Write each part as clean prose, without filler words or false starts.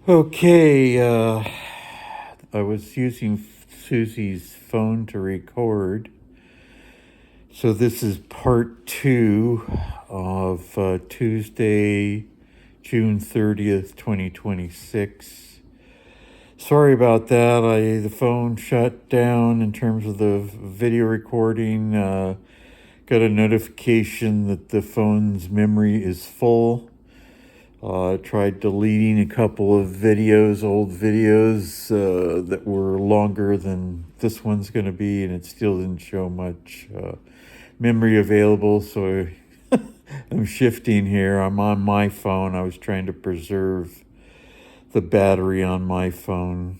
Okay, I was using Susie's phone to record. So this is part two of Tuesday, June 30th, 2026. Sorry about that. The phone shut down in terms of the video recording. Got a notification that the phone's memory is full. I tried deleting a couple of videos, old videos that were longer than this one's going to be, and it still didn't show much memory available. So I'm shifting here. I'm on my phone. I was trying to preserve the battery on my phone.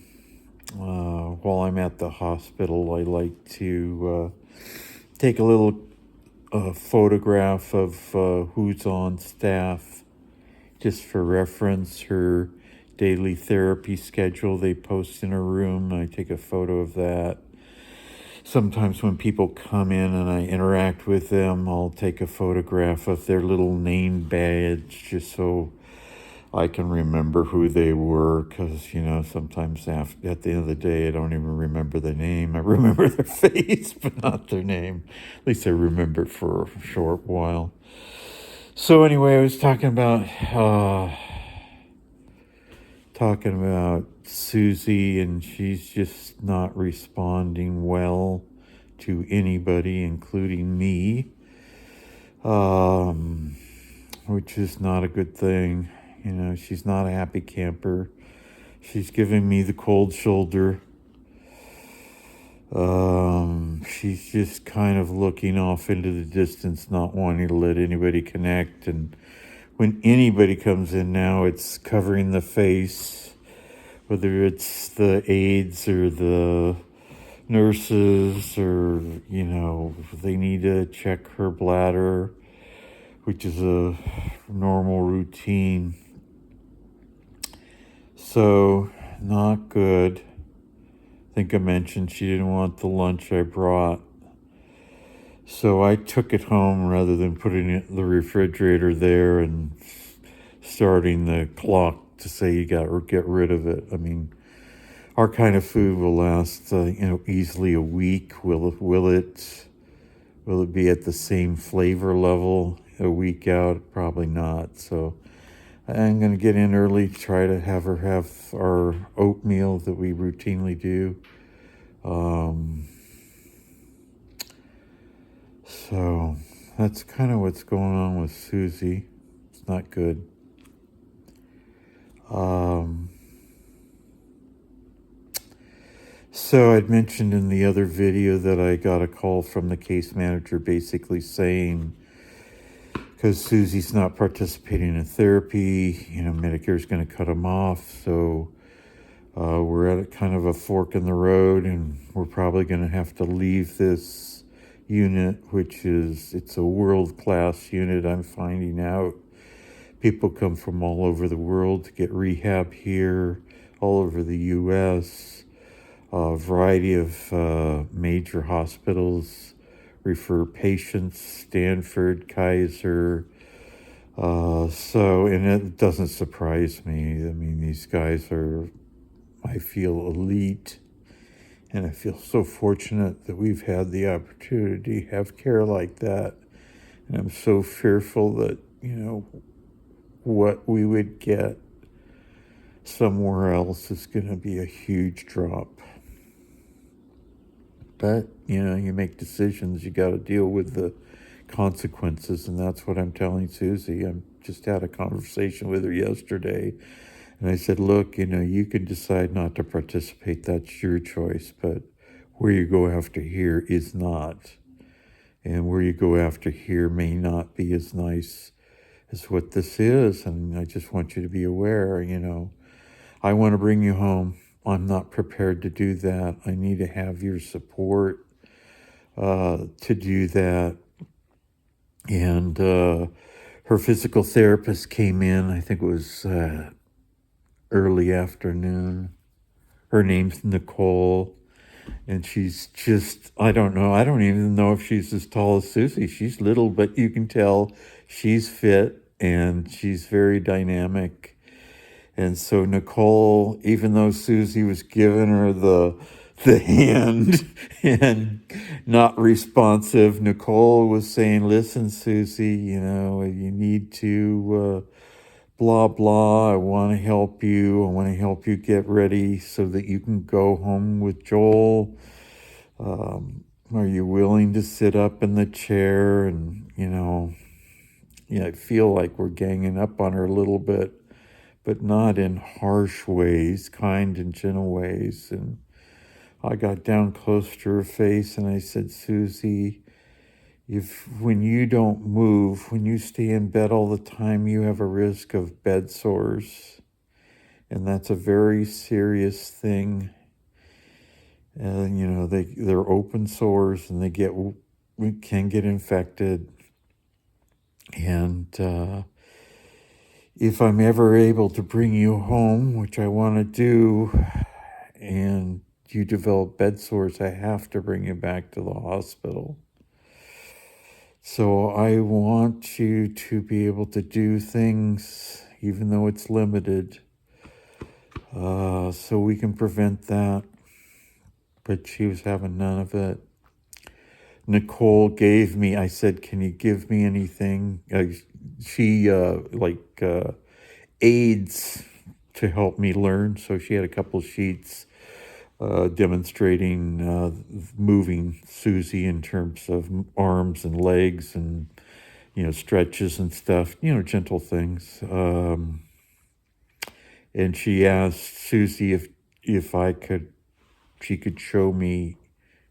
While I'm at the hospital, I like to take a little photograph of who's on staff just for reference. Her daily therapy schedule they post in her room. I take a photo of that. Sometimes when people come in and I interact with them, I'll take a photograph of their little name badge just so I can remember who they were, because, sometimes at the end of the day, I don't even remember the name. I remember their face, but not their name. At least I remember it for a short while. So anyway, I was talking about Susie, and she's just not responding well to anybody, including me, which is not a good thing. She's not a happy camper. She's giving me the cold shoulder. She's just kind of looking off into the distance, not wanting to let anybody connect. And when anybody comes in now, it's covering the face, whether it's the aides or the nurses, or, they need to check her bladder, which is a normal routine. So, not good. I think I mentioned she didn't want the lunch I brought. So I took it home rather than putting it in the refrigerator there and starting the clock to say you got to get rid of it. I mean, our kind of food will last, easily a week. Will it be at the same flavor level a week out? Probably not. So I'm going to get in early, try to have her have our oatmeal that we routinely do. So that's kind of what's going on with Susie. It's not good. So I'd mentioned in the other video that I got a call from the case manager basically saying, because Susie's not participating in therapy, Medicare's going to cut them off. So we're at a kind of a fork in the road, and we're probably going to have to leave this unit, it's a world-class unit. I'm finding out people come from all over the world to get rehab here, all over the U.S. A variety of major hospitals refer patients, Stanford, Kaiser. And it doesn't surprise me. I mean, these guys are, I feel, elite. And I feel so fortunate that we've had the opportunity to have care like that. And I'm so fearful that, what we would get somewhere else is going to be a huge drop. But, you make decisions, you got to deal with the consequences. And that's what I'm telling Susie. I just had a conversation with her yesterday. And I said, look, you can decide not to participate. That's your choice. But where you go after here is not. And where you go after here may not be as nice as what this is. And I just want you to be aware, I want to bring you home. I'm not prepared to do that. I need to have your support to do that. And her physical therapist came in, I think it was early afternoon. Her name's Nicole. And she's just, I don't know. I don't even know if she's as tall as Susie. She's little, but you can tell she's fit and she's very dynamic. And so Nicole, even though Susie was giving her the hand and not responsive, Nicole was saying, "Listen, Susie, you know, you need to blah blah. I want to help you. I want to help you get ready so that you can go home with Joel. Are you willing to sit up in the chair?" And I feel like we're ganging up on her a little bit, but not in harsh ways, kind and gentle ways. And I got down close to her face and I said, "Susie, if when you don't move, when you stay in bed all the time, you have a risk of bed sores. And that's a very serious thing. And they're open sores and we can get infected. And if I'm ever able to bring you home, which I want to do, and you develop bed sores, I have to bring you back to the hospital. So I want you to be able to do things, even though it's limited, so we can prevent that." But she was having none of it. Nicole gave me, I said, "Can you give me anything?" She aids to help me learn. So she had a couple sheets demonstrating moving Susie in terms of arms and legs and, stretches and stuff, gentle things. And she asked Susie if she could show me,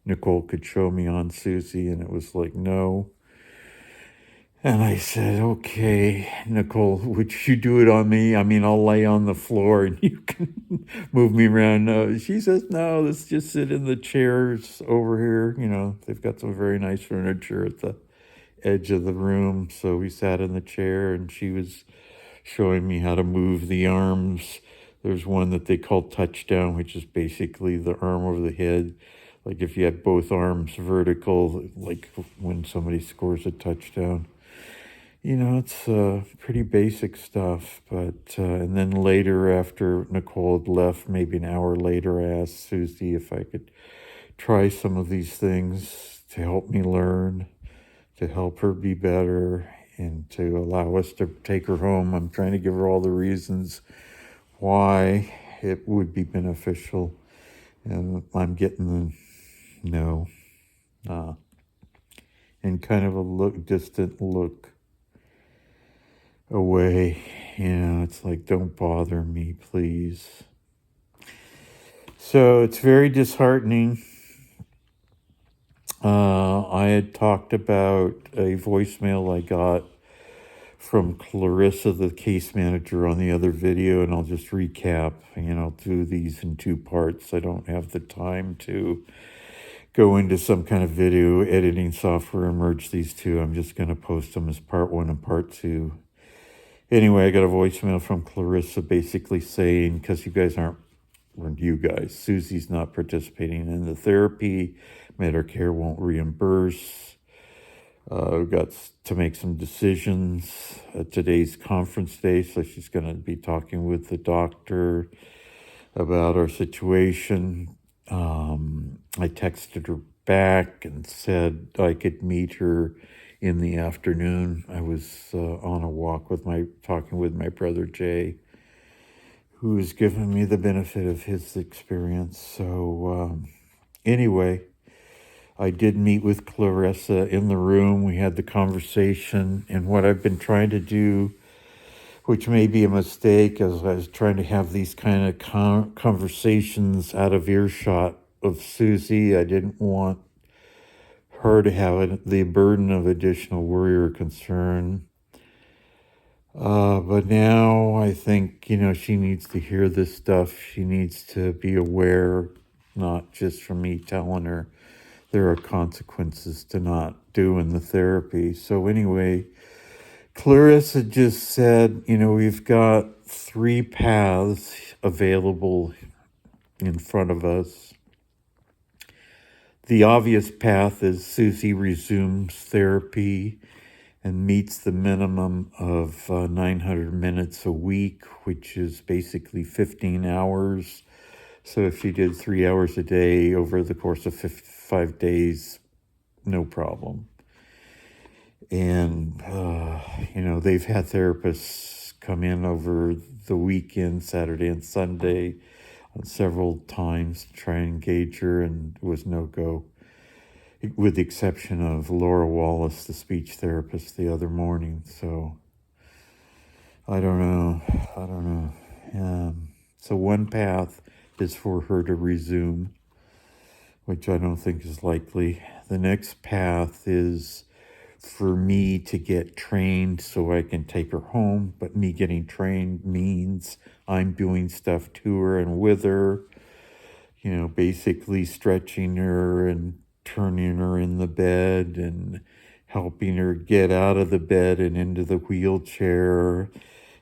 Nicole could show me on Susie, and it was like, no. And I said, "Okay, Nicole, would you do it on me? I mean, I'll lay on the floor and you can move me around." No, she says, "No, let's just sit in the chairs over here." They've got some very nice furniture at the edge of the room. So we sat in the chair and she was showing me how to move the arms. There's one that they call touchdown, which is basically the arm over the head. Like if you have both arms vertical, like when somebody scores a touchdown. It's pretty basic stuff. But and then later, after Nicole had left, maybe an hour later, I asked Susie if I could try some of these things to help me learn, to help her be better, and to allow us to take her home. I'm trying to give her all the reasons why it would be beneficial. And I'm getting the no. And kind of a distant look away. It's like, "Don't bother me, please." So it's very disheartening. I had talked about a voicemail I got from Clarissa, the case manager, on the other video, and I'll just recap. I'll do these in two parts. I don't have the time to go into some kind of video editing software and merge these two. I'm just going to post them as part one and part two. Anyway, I got a voicemail from Clarissa basically saying, because Susie's not participating in the therapy, Medicare won't reimburse. We've got to make some decisions at today's conference day, so she's going to be talking with the doctor about our situation. I texted her back and said I could meet her in the afternoon. I was on a walk talking with my brother Jay, who has given me the benefit of his experience. So anyway, I did meet with Clarissa in the room. We had the conversation, and what I've been trying to do, which may be a mistake, as I was trying to have these kind of conversations out of earshot of Susie. I didn't want her to have the burden of additional worry or concern. But now I think, she needs to hear this stuff. She needs to be aware, not just from me telling her there are consequences to not doing the therapy. So anyway, Clarissa just said, we've got 3 paths available in front of us. The obvious path is Susie resumes therapy and meets the minimum of 900 minutes a week, which is basically 15 hours. So if she did 3 hours a day over the course of 5 days, no problem. And, they've had therapists come in over the weekend, Saturday and Sunday, on several times to try and engage her, and it was no go, with the exception of Laura Wallace, the speech therapist, the other morning. So I don't know. So one path is for her to resume, which I don't think is likely. The next path is for me to get trained so I can take her home, but me getting trained means I'm doing stuff to her and with her, basically stretching her and turning her in the bed and helping her get out of the bed and into the wheelchair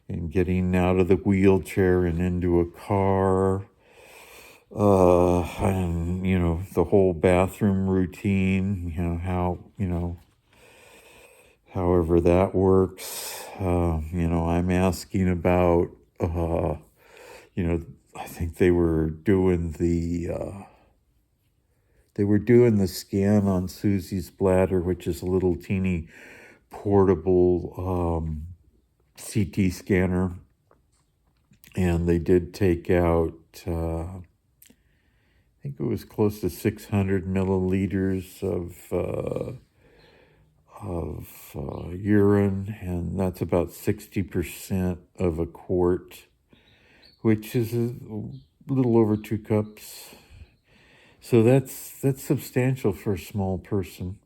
and getting out of the wheelchair and into a car. And, the whole bathroom routine, however that works. I'm asking about, I think they were doing the scan on Susie's bladder, which is a little teeny portable CT scanner. And they did take out, I think it was close to 600 milliliters of urine, and that's about 60% of a quart, which is a little over 2 cups. So that's substantial for a small person.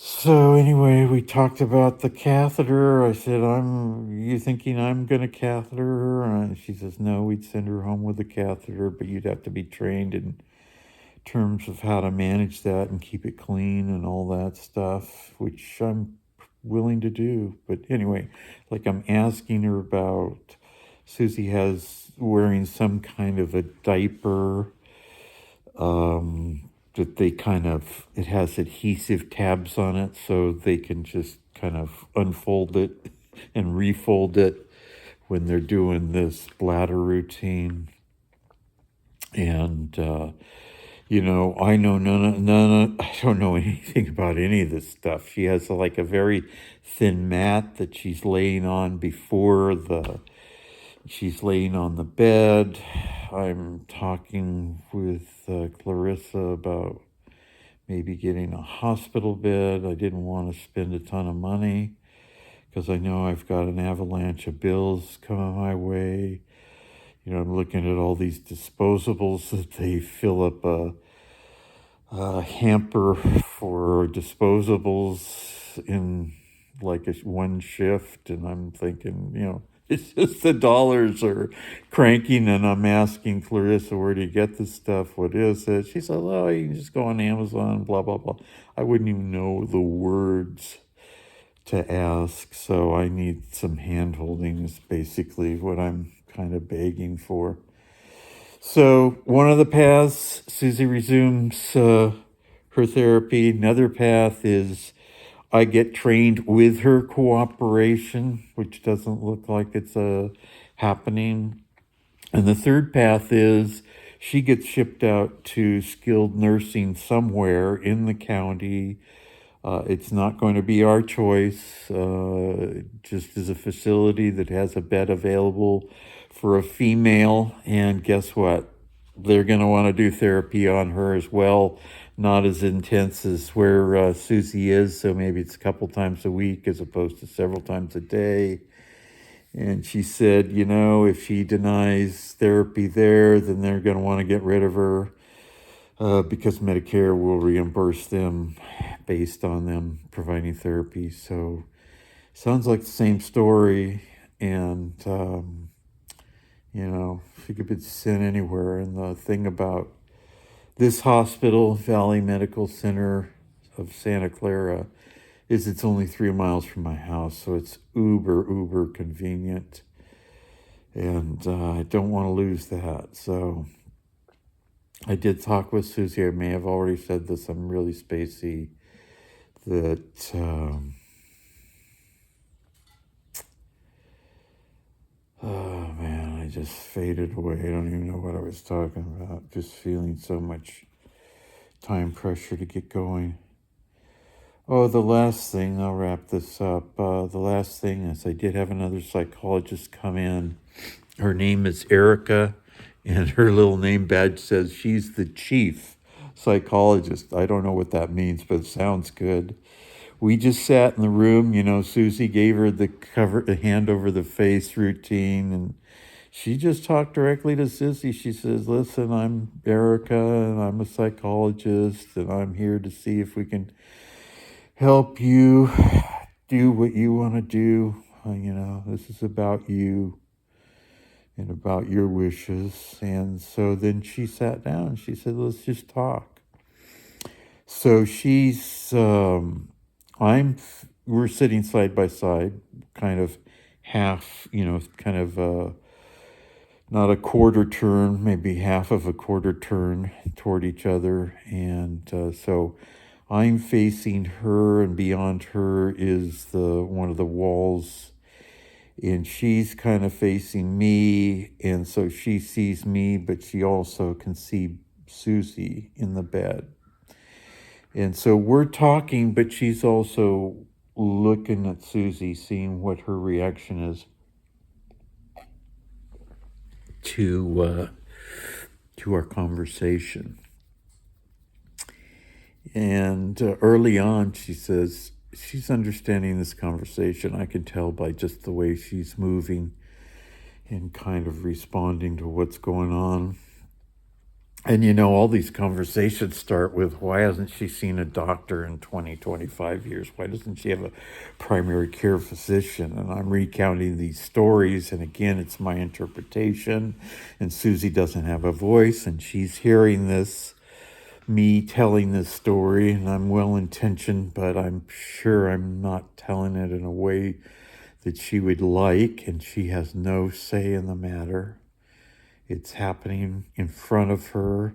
So anyway, we talked about the catheter. I said, you thinking I'm going to catheter her? And she says, no, we'd send her home with a catheter, but you'd have to be trained in terms of how to manage that and keep it clean and all that stuff, which I'm willing to do. But anyway, I'm asking her about, Susie has wearing some kind of a diaper, that it has adhesive tabs on it, so they can just kind of unfold it and refold it when they're doing this bladder routine. And, I know I don't know anything about any of this stuff. She has a very thin mat that she's laying on she's laying on the bed. I'm talking with Clarissa about maybe getting a hospital bed. I didn't want to spend a ton of money because I know I've got an avalanche of bills coming my way. I'm looking at all these disposables that they fill up a hamper for disposables in one shift, and I'm thinking, it's just the dollars are cranking, and I'm asking Clarissa, where do you get this stuff? What is it? She said, oh, you can just go on Amazon, blah, blah, blah. I wouldn't even know the words to ask, so I need some hand-holding is basically what I'm kind of begging for. So one of the paths, Susie resumes her therapy. Another path is I get trained with her cooperation, which doesn't look like it's happening. And the third path is she gets shipped out to skilled nursing somewhere in the county. It's not going to be our choice, just as a facility that has a bed available for a female. And guess what? They're going to want to do therapy on her as well. Not as intense as where Susie is, so maybe it's a couple times a week as opposed to several times a day. And she said, if she denies therapy there, then they're going to want to get rid of her because Medicare will reimburse them based on them providing therapy. So sounds like the same story. And, she could be sent anywhere. And the thing about this hospital, Valley Medical Center of Santa Clara, is it's only 3 miles from my house, so it's uber convenient. And I don't want to lose that. So I did talk with Susie. I may have already said this. I'm really spacey. that oh man, I just faded away. I don't even know what I was talking about. Just feeling so much time pressure to get going. Oh, the last thing, I'll wrap this up. The last thing is I did have another psychologist come in. Her name is Erica, and her little name badge says she's the chief psychologist. I don't know what that means, but it sounds good. We just sat in the room, Susie gave her the hand over the face routine, and she just talked directly to Sissy. She says, listen, I'm Erica, and I'm a psychologist, and I'm here to see if we can help you do what you want to do. This is about you and about your wishes. And so then she sat down. She said, let's just talk. So we're sitting side by side, kind of half, not a quarter turn, maybe half of a quarter turn toward each other. And so I'm facing her, and beyond her is one of the walls, and she's kind of facing me, and so she sees me, but she also can see Susie in the bed. And so we're talking, but she's also looking at Susie, seeing what her reaction is to our conversation. And early on, she says she's understanding this conversation. I can tell by just the way she's moving and kind of responding to what's going on. And all these conversations start with, why hasn't she seen a doctor in 20, 25 years? Why doesn't she have a primary care physician? And I'm recounting these stories, and again, it's my interpretation, and Susie doesn't have a voice, and she's hearing me telling this story, and I'm well-intentioned, but I'm sure I'm not telling it in a way that she would like, and she has no say in the matter. It's happening in front of her,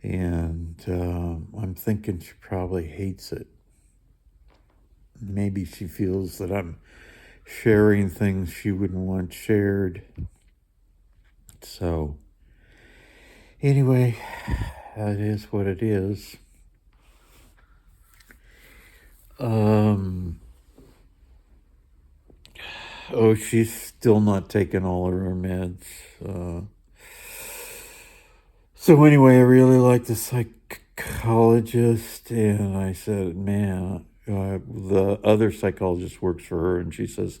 and I'm thinking she probably hates it. Maybe she feels that I'm sharing things she wouldn't want shared. So, anyway, that is what it is. She's still not taking all of her meds. So anyway, I really like the psychologist, and I said, man, the other psychologist works for her, and she says,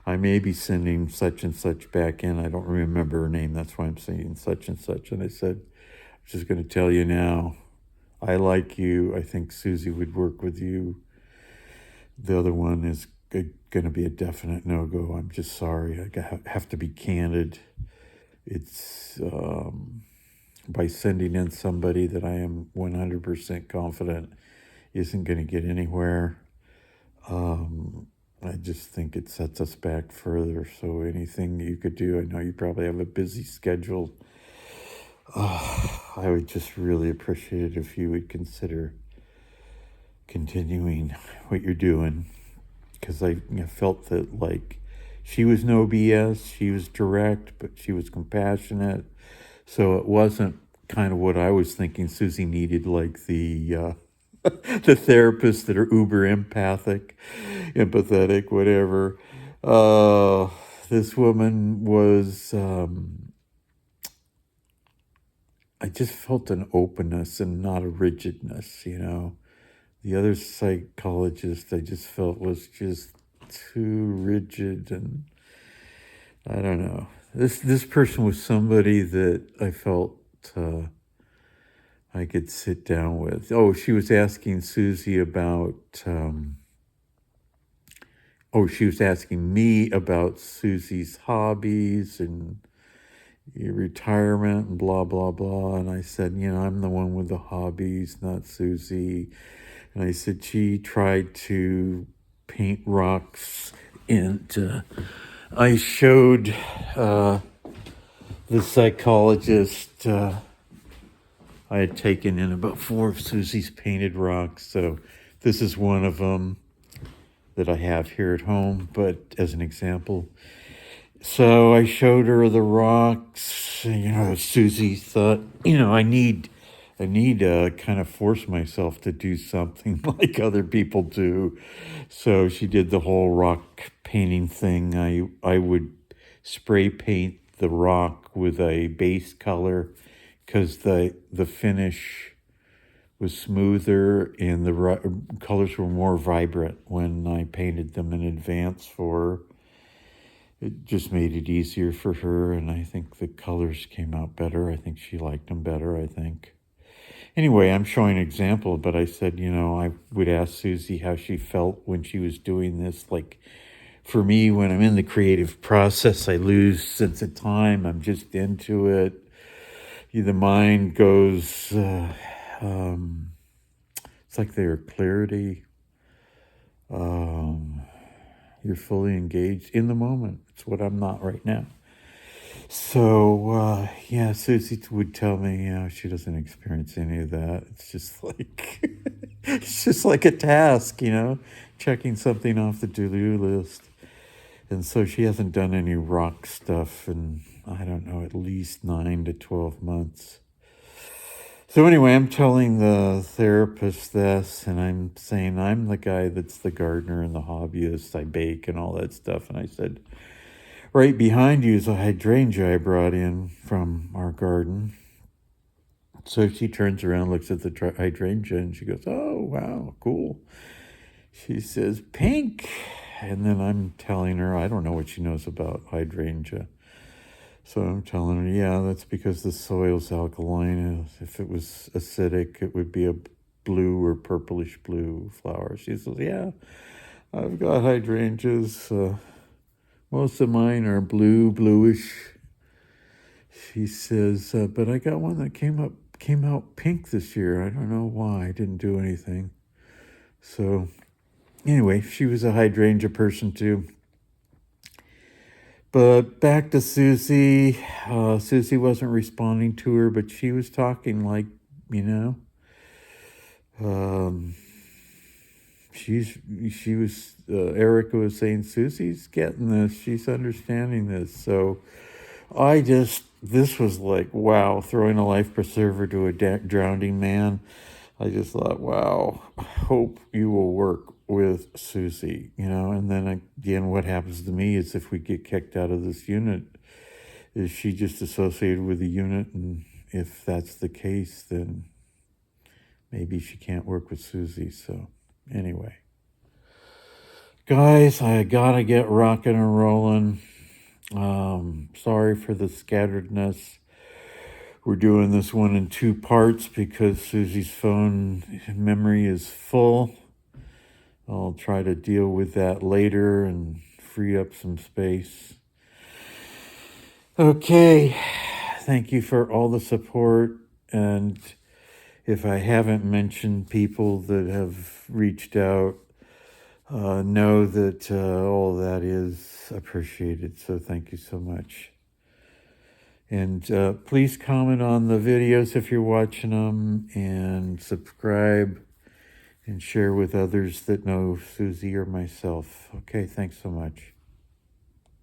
I may be sending such and such back in. I don't remember her name. That's why I'm saying such and such. And I said, I'm just going to tell you now, I like you. I think Susie would work with you. The other one is going to be a definite no-go. I'm just sorry. I have to be candid. It's by sending in somebody that I am 100% confident isn't going to get anywhere. I just think it sets us back further. So anything you could do, I know you probably have a busy schedule. I would just really appreciate it if you would consider continuing what you're doing, because I felt that, like, she was no BS, she was direct, but she was compassionate. So it wasn't kind of what I was thinking Susie needed, like the the therapists that are uber empathic, empathetic, whatever. This woman was, I just felt an openness and not a rigidness, The other psychologist I just felt was just too rigid, and I don't know. This person was somebody that I felt I could sit down with. Oh, she was asking Susie about, she was asking me about Susie's hobbies and retirement and blah, blah, blah. And I said, I'm the one with the hobbies, not Susie. And I said, she tried to paint rocks, and I showed the psychologist I had taken in about 4 of Susie's painted rocks. So This is one of them that I have here at home, but as an example. So I showed her the rocks. Susie thought, I need to kind of force myself to do something like other people do. So she did the whole rock painting thing. I would spray paint the rock with a base color because the finish was smoother and the colors were more vibrant when I painted them in advance for her. It just made it easier for her, and I think the colors came out better. I think she liked them better, I think. Anyway, I'm showing an example, but I said, I would ask Susie how she felt when she was doing this. Like, for me, when I'm in the creative process, I lose sense of time. I'm just into it. The mind goes, it's like their clarity. You're fully engaged in the moment. It's what I'm not right now. So, Susie would tell me, she doesn't experience any of that. It's just like, it's just like a task, checking something off the to-do list. And so she hasn't done any rock stuff in, I don't know, at least 9 to 12 months. So anyway, I'm telling the therapist this, and I'm saying I'm the guy that's the gardener and the hobbyist. I bake and all that stuff. And I said, right behind you is a hydrangea I brought in from our garden. So she turns around, looks at the hydrangea, and she goes, oh, wow, cool. She says, pink. And then I'm telling her, I don't know what she knows about hydrangea. So I'm telling her, yeah, that's because the soil's alkaline. If it was acidic, it would be a blue or purplish blue flower. She says, yeah, I've got hydrangeas. Most of mine are bluish. She says, but I got one that came out pink this year. I don't know why. I didn't do anything. So anyway, she was a hydrangea person too. But back to Susie. Susie wasn't responding to her, but she was talking like, Erica was saying, Susie's getting this. She's understanding this. So this was like, wow, throwing a life preserver to a drowning man. I just thought, wow, I hope you will work with Susie, and then again, what happens to me is if we get kicked out of this unit, is she just associated with the unit? And if that's the case, then maybe she can't work with Susie. So anyway, guys, I gotta get rocking and rolling. Sorry for the scatteredness. We're doing this one in 2 parts because Susie's phone memory is full. I'll try to deal with that later and free up some space. Okay, thank you for all the support. And if I haven't mentioned people that have reached out, know that all that is appreciated. So thank you so much. And please comment on the videos if you're watching them, and subscribe and share with others that know Susie or myself. Okay, thanks so much.